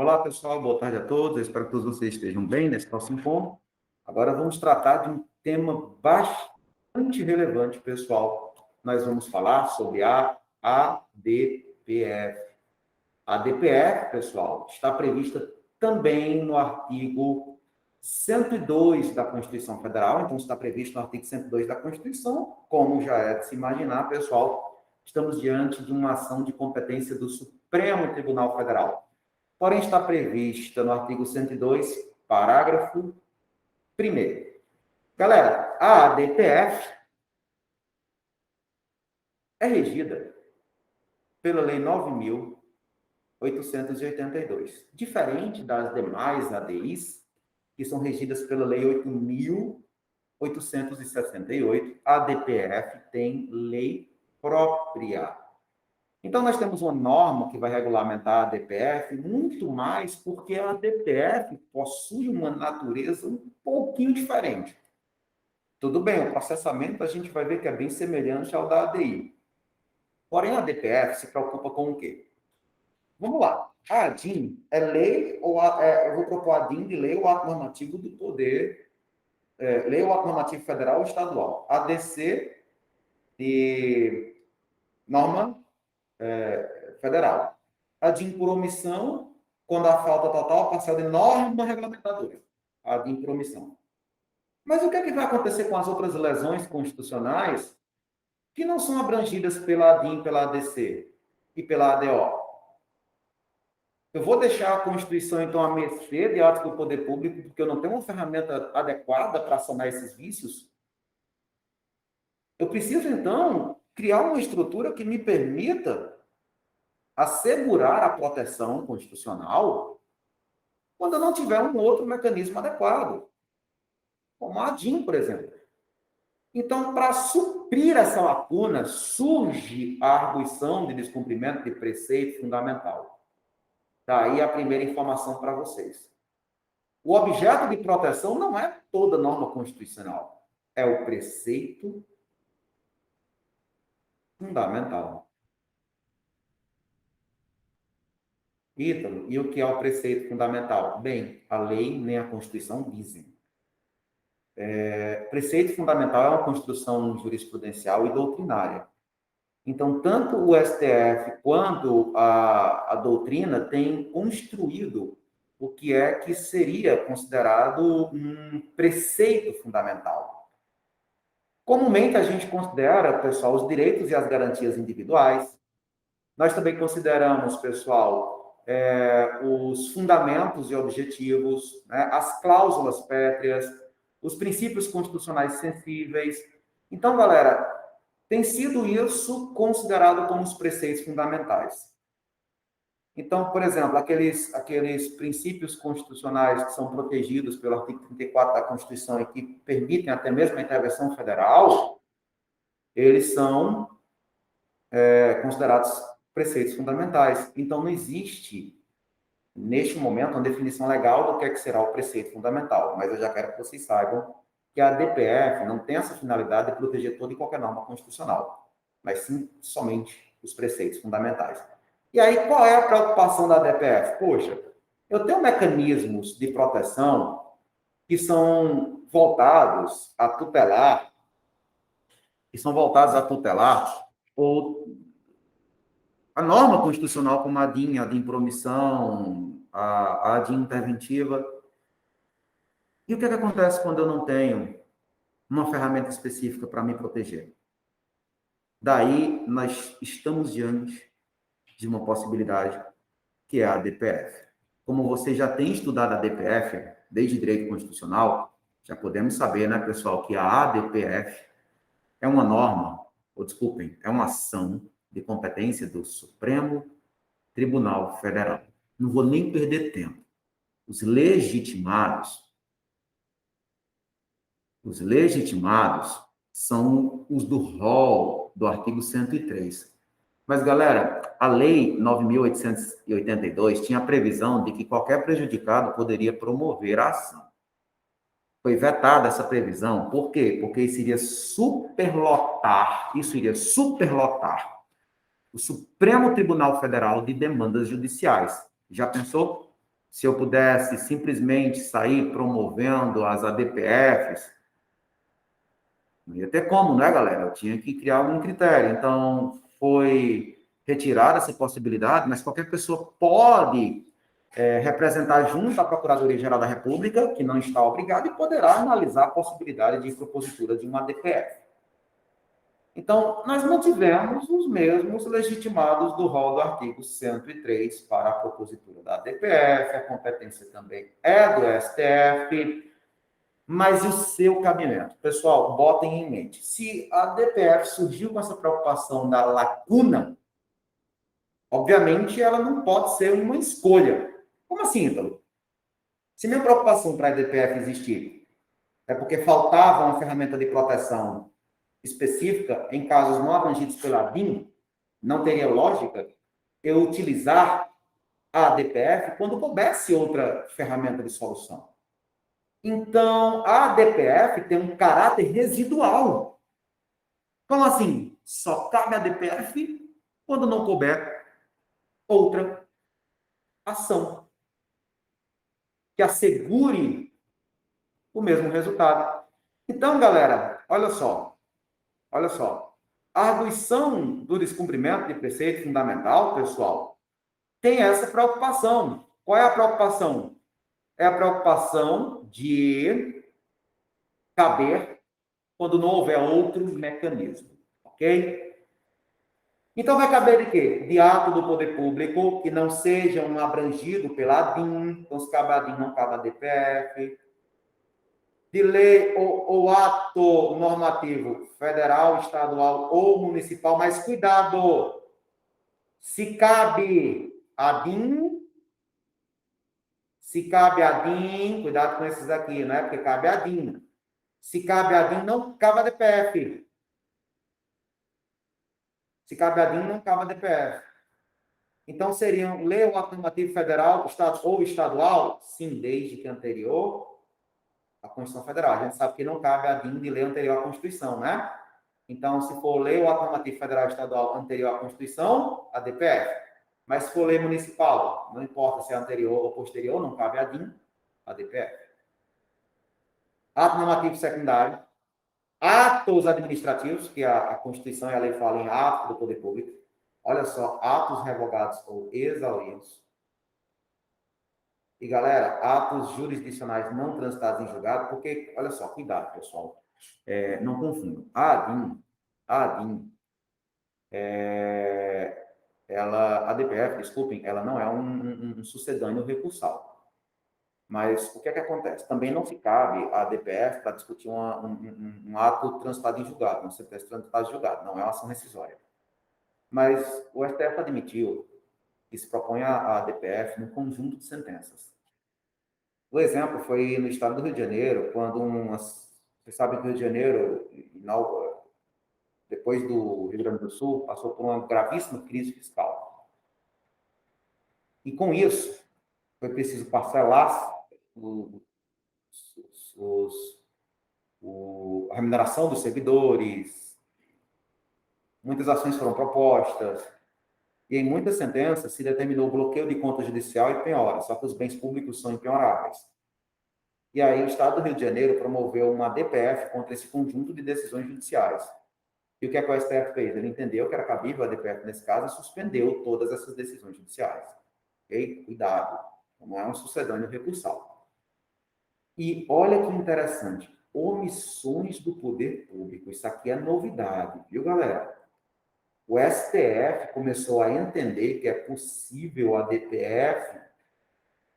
Olá, pessoal, boa tarde a todos. Eu espero que todos vocês estejam bem nesse nosso encontro. Agora vamos tratar de um tema bastante relevante, pessoal. Nós vamos falar sobre a ADPF. A ADPF, pessoal, está prevista também no artigo 102 da Constituição Federal. Então, está previsto no artigo 102 da Constituição. Como já é de se imaginar, pessoal, estamos diante de uma ação de competência do Supremo Tribunal Federal. Porém, está prevista no artigo 102, parágrafo 1º. Galera, a ADPF é regida pela Lei 9.882, diferente das demais ADIs, que são regidas pela Lei 8.868, a ADPF tem lei própria. Então, nós temos uma norma que vai regulamentar a ADPF, muito mais porque a ADPF possui uma natureza um pouquinho diferente. Tudo bem, o processamento a gente vai ver que é bem semelhante ao da ADI. Porém, a ADPF se preocupa com o quê? Vamos lá. A ADIM é lei ou eu vou propor a ADIM de lei ou ato normativo do poder, lei ou ato normativo federal ou estadual. ADC de norma federal. A DIN por omissão, quando há falta total parcial de norma regulamentadora. A DIN por omissão. Mas o que é que vai acontecer com as outras lesões constitucionais que não são abrangidas pela ADIM, pela ADC e pela ADO? Eu vou deixar a Constituição, então, à mercê de atos do poder público, porque eu não tenho uma ferramenta adequada para sanar esses vícios? Eu preciso, então, criar uma estrutura que me permita assegurar a proteção constitucional quando eu não tiver um outro mecanismo adequado, como a ADIM, por exemplo. Então, para suprir essa lacuna, surge a arguição de descumprimento de preceito fundamental. Daí a primeira informação para vocês. O objeto de proteção não é toda norma constitucional, é o preceito fundamental. Ítalo, e o que é o preceito fundamental? Bem, a lei nem a Constituição dizem. Preceito fundamental é uma construção jurisprudencial e doutrinária. Então, tanto o STF quanto a doutrina têm construído o que é que seria considerado um preceito fundamental. Comumente, a gente considera, pessoal, os direitos e as garantias individuais. Nós também consideramos, pessoal, os fundamentos e objetivos, né, as cláusulas pétreas, os princípios constitucionais sensíveis. Então, galera, tem sido isso considerado como os preceitos fundamentais. Então, por exemplo, aqueles princípios constitucionais que são protegidos pelo artigo 34 da Constituição e que permitem até mesmo a intervenção federal, eles são considerados preceitos fundamentais. Então, não existe, neste momento, uma definição legal do que será o preceito fundamental, mas eu já quero que vocês saibam que a ADPF não tem essa finalidade de proteger toda e qualquer norma constitucional, mas sim somente os preceitos fundamentais. E aí, qual é a preocupação da ADPF? Poxa, eu tenho mecanismos de proteção que são voltados a tutelar, ou a norma constitucional como a DIN por omissão, a DIN interventiva. E o que acontece quando eu não tenho uma ferramenta específica para me proteger? Daí, nós estamos diante de uma possibilidade, que é a ADPF. Como você já tem estudado a ADPF, desde direito constitucional, já podemos saber, né, pessoal, que a ADPF é uma norma, ou desculpem, é uma ação de competência do Supremo Tribunal Federal. Não vou nem perder tempo. Os legitimados são os do rol do artigo 103. Mas, galera, a Lei 9.882 tinha a previsão de que qualquer prejudicado poderia promover a ação. Foi vetada essa previsão. Por quê? Porque isso iria superlotar o Supremo Tribunal Federal de demandas judiciais. Já pensou? se eu pudesse simplesmente sair promovendo as ADPFs, não ia ter como, né, galera? Eu tinha que criar algum critério. Então, foi retirada essa possibilidade, mas qualquer pessoa pode representar junto à Procuradoria-Geral da República, que não está obrigada, e poderá analisar a possibilidade de propositura de uma ADPF. Então, nós mantivemos os mesmos legitimados do rol do artigo 103 para a propositura da ADPF, a competência também é do STF, mas e o seu cabimento? Pessoal, botem em mente, se a ADPF surgiu com essa preocupação da lacuna, obviamente ela não pode ser uma escolha. Como assim, Ítalo? Se minha preocupação para a ADPF existir é porque faltava uma ferramenta de proteção específica em casos não abrangidos pela DIN, não teria lógica eu utilizar a ADPF quando coubesse outra ferramenta de solução. Então, a ADPF tem um caráter residual. Como assim? Só cabe a ADPF quando não couber outra ação que assegure o mesmo resultado. Então, galera, olha só. A arguição do descumprimento de preceito fundamental, pessoal, tem essa preocupação. Qual é a preocupação? É a preocupação de caber quando não houver outro mecanismo, ok? Então, vai caber de quê? De ato do poder público que não sejam abrangidos pela ADIM, então, se cabe a ADIM, não cabe a DPF, de lei ou ato normativo federal, estadual ou municipal, mas cuidado, se cabe a DIN, cuidado com esses aqui, né? Porque cabe a DIN. Se cabe a DIN, não cabe a DPF. Se cabe a DIN, não cabe a DPF. Então, seriam lei ou ato normativo federal ou estadual? Sim, desde que anterior à Constituição Federal. A gente sabe que não cabe a DIN de lei anterior à Constituição, né? Então, se for lei ou ato normativo federal ou estadual anterior à Constituição, a DPF. Mas se for lei municipal, não importa se é anterior ou posterior, não cabe a DIN, a DPF. Ato normativo secundário, atos administrativos, que a Constituição e a lei falam em ato do poder público. Olha só, atos revogados ou exauridos. E, galera, atos jurisdicionais não transitados em julgado, porque, olha só, cuidado, pessoal, não confundam. A ADIM, a DPF, desculpem, ela não é um sucedâneo recursal. Mas o que é que acontece? Também não se cabe a DPF para discutir um ato transitado em julgado, um sentença transitado em julgado, não é uma ação rescisória. Mas o STF admitiu que se propõe a DPF num conjunto de sentenças. O exemplo foi no estado do Rio de Janeiro, quando vocês sabem que o Rio de Janeiro, depois do Rio Grande do Sul, passou por uma gravíssima crise fiscal. E com isso, foi preciso parcelar a remuneração dos servidores, muitas ações foram propostas, e em muitas sentenças se determinou o bloqueio de conta judicial e penhora, só que os bens públicos são impenhoráveis. E aí o Estado do Rio de Janeiro promoveu uma DPF contra esse conjunto de decisões judiciais. E o que é que o STF fez? Ele entendeu que era cabível a DPF nesse caso e suspendeu todas essas decisões judiciais. Ok? Cuidado, não é um sucedâneo recursal. E olha que interessante, omissões do poder público. Isso aqui é novidade, viu, galera? O STF começou a entender que é possível a DPF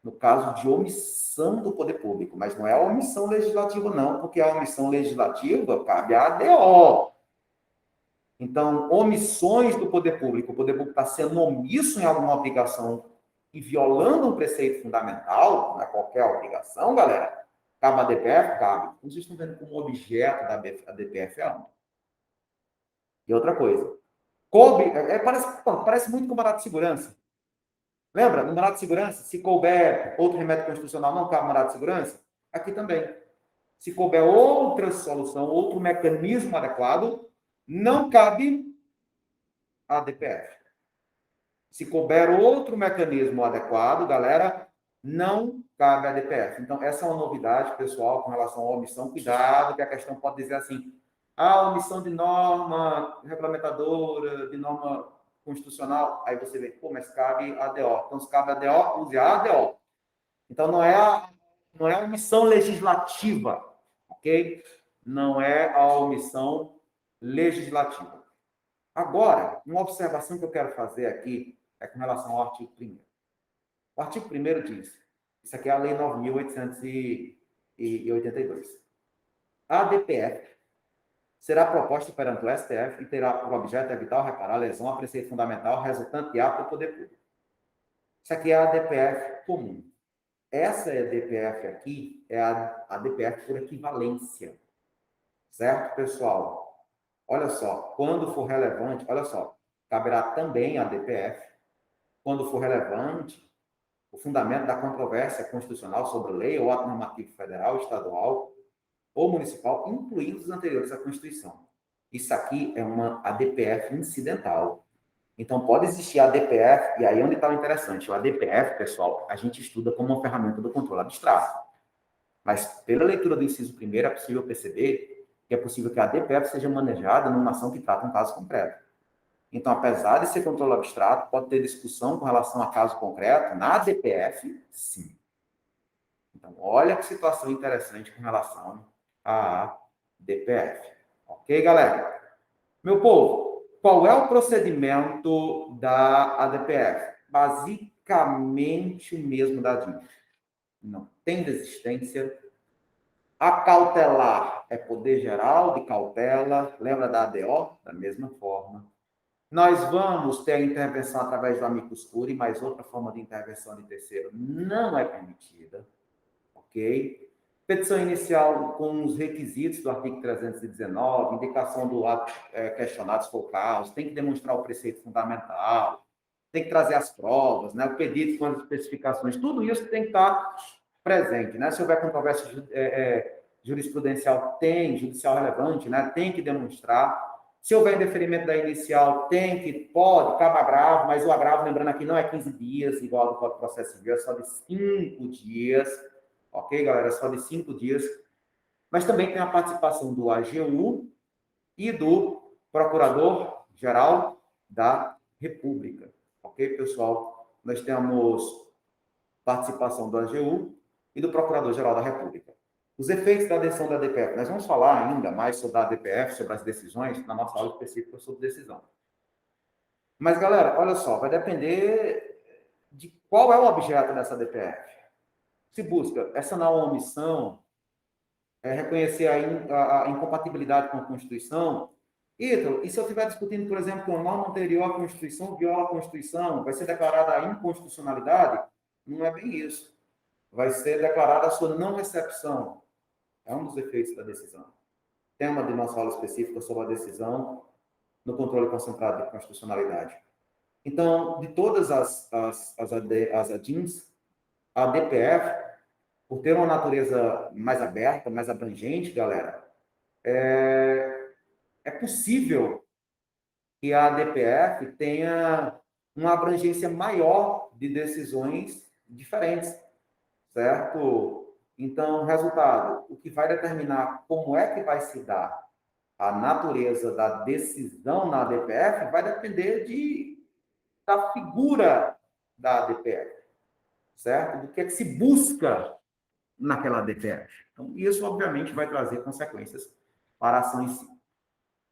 no caso de omissão do poder público, mas não é a omissão legislativa, não, porque a omissão legislativa cabe à ADO. Então, omissões do poder público, o poder público está sendo omisso em alguma obrigação e violando um preceito fundamental, não é qualquer obrigação, galera, cabe a DPF? Cabe. Vocês estão vendo como objeto da DPF é amplo. E outra coisa, parece muito com o mandato de segurança. Lembra? No mandato de segurança, se couber outro remédio constitucional, não cabe mandato de segurança? Aqui também. Se couber outra solução, outro mecanismo adequado, não cabe a DPF. Se couber outro mecanismo adequado, galera, não cabe a DPF. Então, essa é uma novidade, pessoal, com relação à omissão. Cuidado, que a questão pode dizer assim, a omissão de norma regulamentadora, de norma constitucional, aí você vê, pô, mas cabe a ADO. Então, se cabe a ADO, use a ADO. Então, não é a omissão legislativa, ok? Não é a omissão legislativa. Agora, uma observação que eu quero fazer aqui é com relação ao artigo 1º. O artigo 1º diz, isso aqui é a Lei 9.882. A ADPF será proposta perante o STF e terá por objeto evitar ou reparar a lesão a preceito fundamental resultante de ato do poder público. Isso aqui é a ADPF comum. Essa ADPF aqui é a ADPF por equivalência. Certo, pessoal? Olha só, quando for relevante, olha só, caberá também a ADPF, quando for relevante, o fundamento da controvérsia constitucional sobre lei ou ato normativo federal, estadual ou municipal, incluindo os anteriores à Constituição. Isso aqui é uma ADPF incidental. Então, pode existir a ADPF, e aí onde está o interessante. O ADPF, pessoal, a gente estuda como uma ferramenta do controle abstrato. Mas, pela leitura do inciso 1º, é possível perceber que é possível que a ADPF seja manejada numa ação que trata um caso concreto. Então, apesar de ser controle abstrato, pode ter discussão com relação a caso concreto. Na ADPF, sim. Então, olha que situação interessante com relação à ADPF. Ok, galera? Meu povo, qual é o procedimento da ADPF? Basicamente o mesmo da DIN. Não tem desistência. A cautelar é poder geral de cautela. Lembra da ADO? Da mesma forma. Nós vamos ter a intervenção através do amicus curiae, mas outra forma de intervenção de terceiro não é permitida. Ok? Petição inicial com os requisitos do artigo 319, indicação do ato questionado, se for o caso, tem que demonstrar o preceito fundamental, tem que trazer as provas, né? O pedido com as especificações, tudo isso tem que estar presente, né? Se houver controvérsia jurisprudencial, tem, judicial relevante, né? Tem que demonstrar. Se houver indeferimento da inicial, pode, cabe agravo, mas o agravo, lembrando aqui, não é 15 dias, igual ao do Código de Processo Civil, é só de 5 dias. Ok, galera? Só de 5 dias. Mas também tem a participação do AGU e do Procurador-Geral da República. Ok, pessoal? Nós temos participação do AGU e do Procurador-Geral da República. Os efeitos da decisão da ADPF. Nós vamos falar ainda mais sobre a ADPF, sobre as decisões, na nossa aula específica sobre decisão. Mas, galera, olha só, vai depender de qual é o objeto dessa ADPF. Se busca essa não omissão, reconhecer a incompatibilidade com a Constituição. Ítalo, e se eu estiver discutindo, por exemplo, que uma norma anterior à Constituição viola a Constituição, vai ser declarada a inconstitucionalidade? Não é bem isso. Vai ser declarada a sua não recepção. É um dos efeitos da decisão. Tema de nossa aula específica sobre a decisão no controle concentrado de constitucionalidade. Então, de todas as ADINs, a ADPF, por ter uma natureza mais aberta, mais abrangente, galera, é possível que a ADPF tenha uma abrangência maior de decisões diferentes, certo? Então, resultado, o que vai determinar como é que vai se dar a natureza da decisão na ADPF vai depender da figura da ADPF, certo? Do que é que se busca naquela ADPF. Então, isso, obviamente, vai trazer consequências para a ação em si.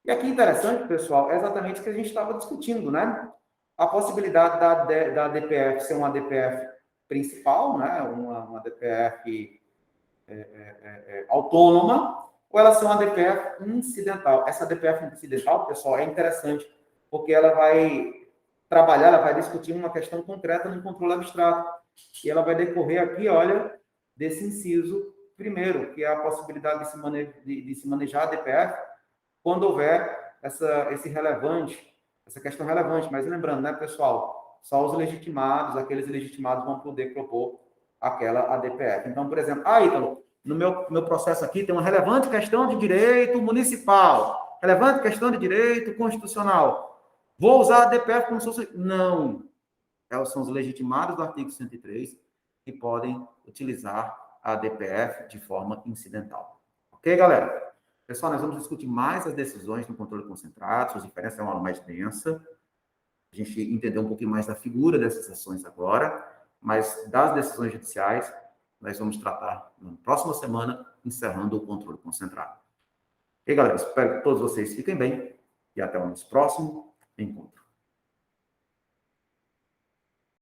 E aqui, interessante, pessoal, é exatamente o que a gente estava discutindo, né? A possibilidade da ADPF ser uma ADPF principal, né? Uma ADPF autônoma, ou ela ser uma ADPF incidental. Essa ADPF incidental, pessoal, é interessante, porque ela vai trabalhar, ela vai discutir uma questão concreta no controle abstrato. E ela vai decorrer aqui, olha, desse inciso primeiro, que é a possibilidade de se manejar a ADPF quando houver esse relevante, essa questão relevante. Mas lembrando, né, pessoal, só os legitimados, aqueles legitimados vão poder propor aquela ADPF. Então, por exemplo, Ítalo, no meu processo aqui tem uma relevante questão de direito municipal, relevante questão de direito constitucional. Vou usar a ADPF como se fosse... Não. Elas são os legitimados do artigo 103, que podem utilizar a DPF de forma incidental. Ok, galera? Pessoal, nós vamos discutir mais as decisões no controle concentrado, suas diferenças é uma aula mais densa. A gente entendeu um pouquinho mais da figura dessas ações agora, mas das decisões judiciais, nós vamos tratar na próxima semana, encerrando o controle concentrado. Ok, galera? Espero que todos vocês fiquem bem e até o nosso próximo encontro.